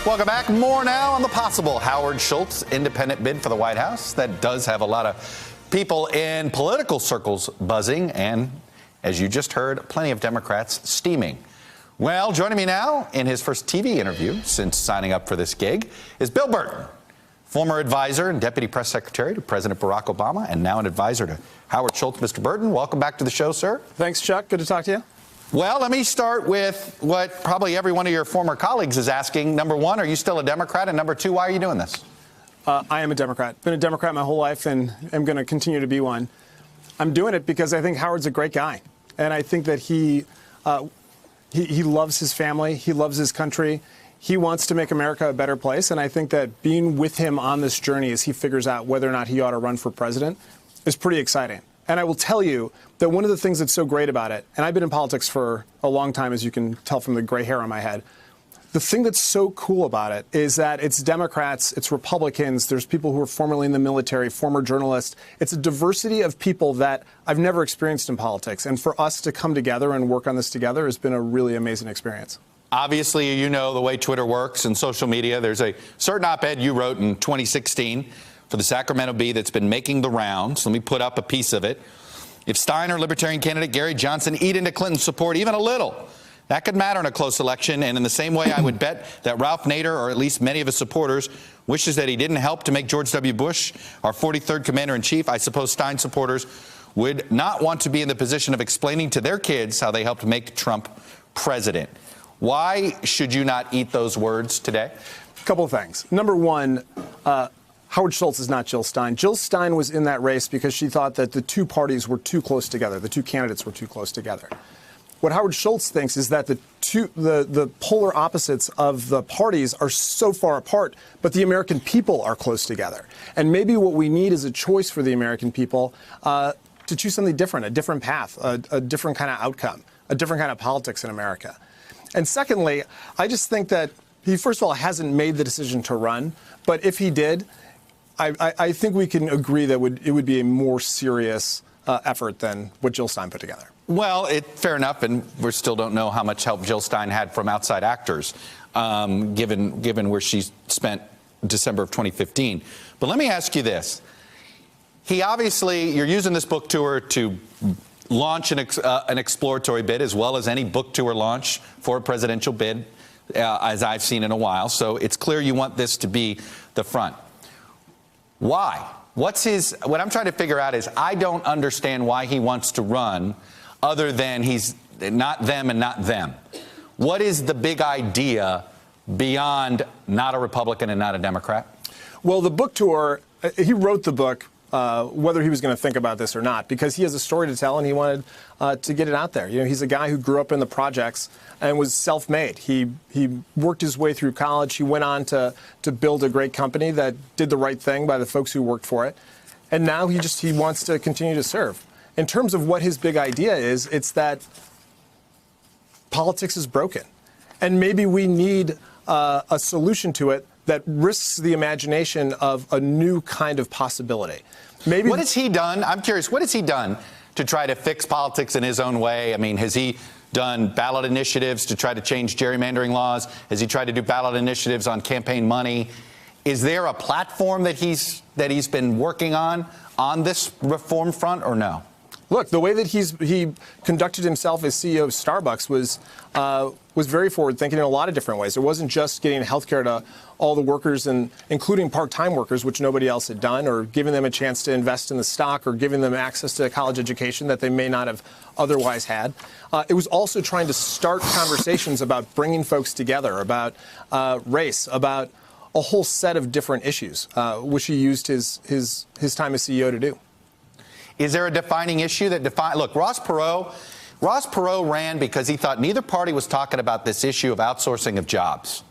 Welcome back. More now on the possible Howard Schultz independent bid for the White House. That does have a lot of people in political circles buzzing and, as you just heard, plenty of Democrats steaming. Well, joining me now in his first TV interview since signing up for this gig is Bill Burton, former advisor and deputy press secretary to President Barack Obama and now an advisor to Howard Schultz. Mr. Burton, welcome back to the show, sir. Thanks, Chuck. Good to talk to you. Well, let me start with what probably every one of your former colleagues is asking. Number one, are you still a Democrat? And number two, why are you doing this? I am a Democrat. Been a Democrat my whole life and am going to continue to be one. I'm doing it because I think Howard's a great guy. And I think that he loves his family. He loves his country. He wants to make America a better place. And I think that being with him on this journey as he figures out whether or not he ought to run for president is pretty exciting. And I will tell you that one of the things that's so great about it, and I've been in politics for a long time, as you can tell from the gray hair on my head, the thing that's so cool about it is that it's Democrats, it's Republicans, there's people who are formerly in the military, former journalists. It's a diversity of people that I've never experienced in politics. And for us to come together and work on this together has been a really amazing experience. Obviously, you know the way Twitter works and social media. There's a certain op-ed you wrote in 2016 for the Sacramento Bee that's been making the rounds. Let me put up a piece of it. If Stein or Libertarian candidate Gary Johnson eat into Clinton's support even a little, that could matter in a close election. And in the same way, I would bet that Ralph Nader, or at least many of his supporters, wishes that he didn't help to make George W. Bush our 43rd commander-in-chief. I suppose Stein supporters would not want to be in the position of explaining to their kids how they helped make Trump president. Why should you not eat those words today? A couple of things. Number one, Howard Schultz is not Jill Stein. Jill Stein was in that race because she thought that the two parties were too close together. The two candidates were too close together. What Howard Schultz thinks is that the polar opposites of the parties are so far apart, but the American people are close together. And maybe what we need is a choice for the American people to choose something different, a different path, a different kind of outcome, a different kind of politics in America. And secondly, I just think that he, first of all, hasn't made the decision to run. But if he did, I think we can agree that it would be a more serious effort than what Jill Stein put together. Well, fair enough, and we still don't know how much help Jill Stein had from outside actors, given where she spent December of 2015. But let me ask you this. You're using this book tour to launch an exploratory bid, as well as any book tour launch for a presidential bid, as I've seen in a while. So it's clear you want this to be the front. Why? What I'm trying to figure out is I don't understand why he wants to run other than he's not them and not them. What is the big idea beyond not a Republican and not a Democrat? Well, the book tour, he wrote the book whether he was going to think about this or not, because he has a story to tell and he wanted to get it out there. You know, he's a guy who grew up in the projects and was self-made. He worked his way through college. He went on to build a great company that did the right thing by the folks who worked for it. And now he wants to continue to serve. In terms of what his big idea is, it's that politics is broken. And maybe we need a solution to it that risks the imagination of a new kind of possibility. Maybe. What has he done? I'm curious, what has he done to try to fix politics in his own way? I mean, has he done ballot initiatives to try to change gerrymandering laws? Has he tried to do ballot initiatives on campaign money? Is there a platform that he's been working on this reform front, or no? Look, the way that he conducted himself as CEO of Starbucks was very forward-thinking in a lot of different ways. It wasn't just getting health care to all the workers, and including part-time workers, which nobody else had done, or giving them a chance to invest in the stock, or giving them access to a college education that they may not have otherwise had. It was also trying to start conversations about bringing folks together, about race, about a whole set of different issues, which he used his time as CEO to do. Is there a defining issue that look, Ross Perot ran because he thought neither party was talking about this issue of outsourcing of jobs.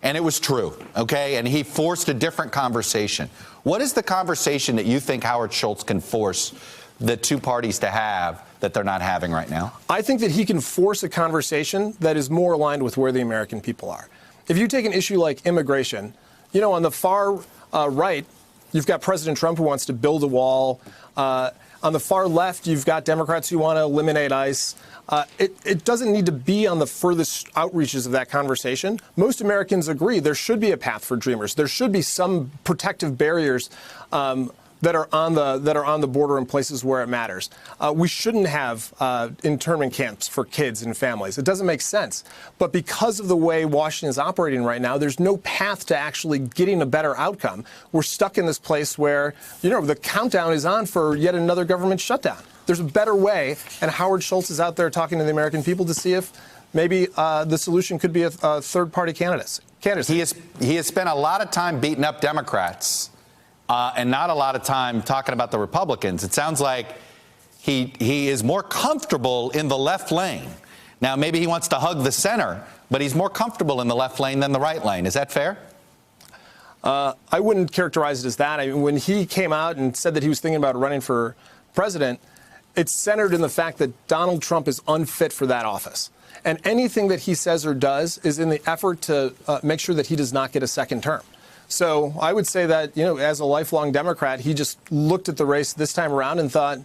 And it was true, okay? And he forced a different conversation. What is the conversation that you think Howard Schultz can force the two parties to have that they're not having right now? I think that he can force a conversation that is more aligned with where the American people are. If you take an issue like immigration, you know, on the far right, you've got President Trump who wants to build a wall. On the far left, you've got Democrats who want to eliminate ICE. It doesn't need to be on the furthest outreaches of that conversation. Most Americans agree there should be a path for dreamers. There should be some protective barriers that are on the border in places where it matters. We shouldn't have internment camps for kids and families. It doesn't make sense. But because of the way Washington is operating right now, there's no path to actually getting a better outcome. We're stuck in this place where, the countdown is on for yet another government shutdown. There's a better way, and Howard Schultz is out there talking to the American people to see if maybe the solution could be a third-party candidate. He has spent a lot of time beating up Democrats. And not a lot of time talking about the Republicans. It sounds like he is more comfortable in the left lane. Now, maybe he wants to hug the center, but he's more comfortable in the left lane than the right lane. Is that fair? I wouldn't characterize it as that. I mean, when he came out and said that he was thinking about running for president, it's centered in the fact that Donald Trump is unfit for that office. And anything that he says or does is in the effort to make sure that he does not get a second term. So I would say that, as a lifelong Democrat, he just looked at the race this time around and thought,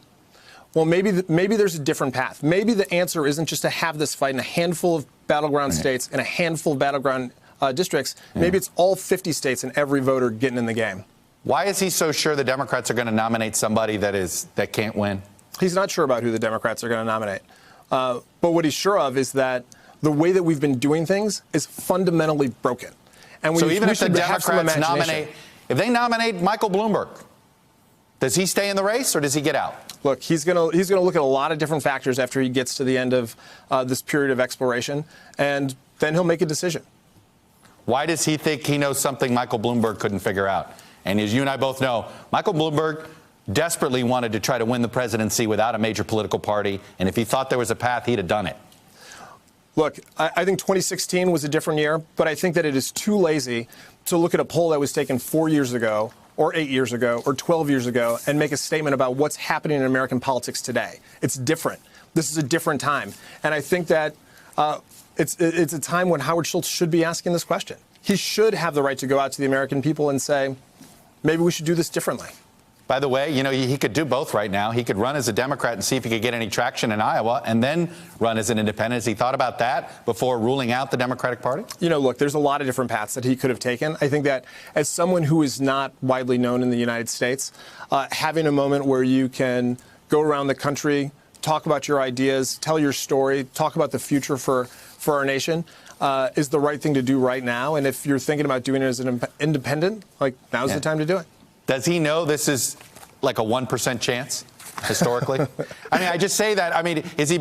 well, maybe there's a different path. Maybe the answer isn't just to have this fight in a handful of battleground states and a handful of battleground districts. Maybe it's all 50 states and every voter getting in the game. Why is he so sure the Democrats are going to nominate somebody that can't win? He's not sure about who the Democrats are going to nominate. But what he's sure of is that the way that we've been doing things is fundamentally broken. And so even if the Democrats nominate Michael Bloomberg, does he stay in the race or does he get out? Look, he's going to look at a lot of different factors after he gets to the end of this period of exploration, and then he'll make a decision. Why does he think he knows something Michael Bloomberg couldn't figure out? And as you and I both know, Michael Bloomberg desperately wanted to try to win the presidency without a major political party, and if he thought there was a path, he'd have done it. Look, I think 2016 was a different year, but I think that it is too lazy to look at a poll that was taken 4 years ago or 8 years ago or 12 years ago and make a statement about what's happening in American politics today. It's different. This is a different time. And I think that it's a time when Howard Schultz should be asking this question. He should have the right to go out to the American people and say, maybe we should do this differently. By the way, he could do both right now. He could run as a Democrat and see if he could get any traction in Iowa and then run as an independent. Has he thought about that before ruling out the Democratic Party? Look, there's a lot of different paths that he could have taken. I think that as someone who is not widely known in the United States, having a moment where you can go around the country, talk about your ideas, tell your story, talk about the future for our nation is the right thing to do right now. And if you're thinking about doing it as an independent, now's the time to do it. Does he know this is like a 1% chance historically? I just say that. Is he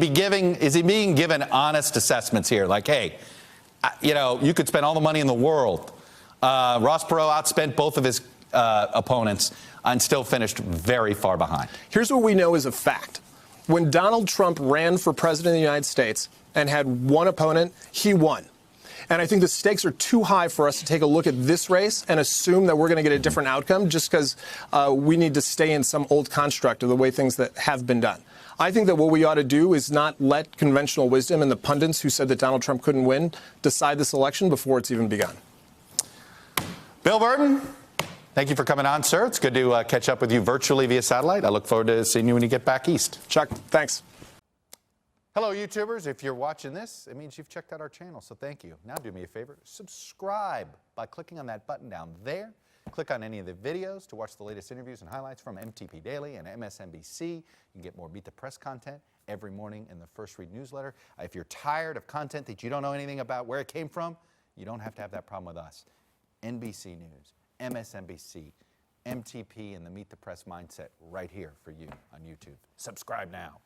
being given honest assessments here? Like, hey, you could spend all the money in the world. Ross Perot outspent both of his opponents and still finished very far behind. Here's what we know is a fact. When Donald Trump ran for president of the United States and had one opponent, he won. And I think the stakes are too high for us to take a look at this race and assume that we're going to get a different outcome just because we need to stay in some old construct of the way things that have been done. I think that what we ought to do is not let conventional wisdom and the pundits who said that Donald Trump couldn't win decide this election before it's even begun. Bill Burton, thank you for coming on, sir. It's good to catch up with you virtually via satellite. I look forward to seeing you when you get back east. Chuck, thanks. Hello, YouTubers. If you're watching this, it means you've checked out our channel, so thank you. Now do me a favor, subscribe by clicking on that button down there. Click on any of the videos to watch the latest interviews and highlights from MTP Daily and MSNBC. You can get more Beat the Press content every morning in the First Read newsletter. If you're tired of content that you don't know anything about where it came from, you don't have to have that problem with us. NBC News, MSNBC, MTP, and the Meet the Press mindset right here for you on YouTube. Subscribe now.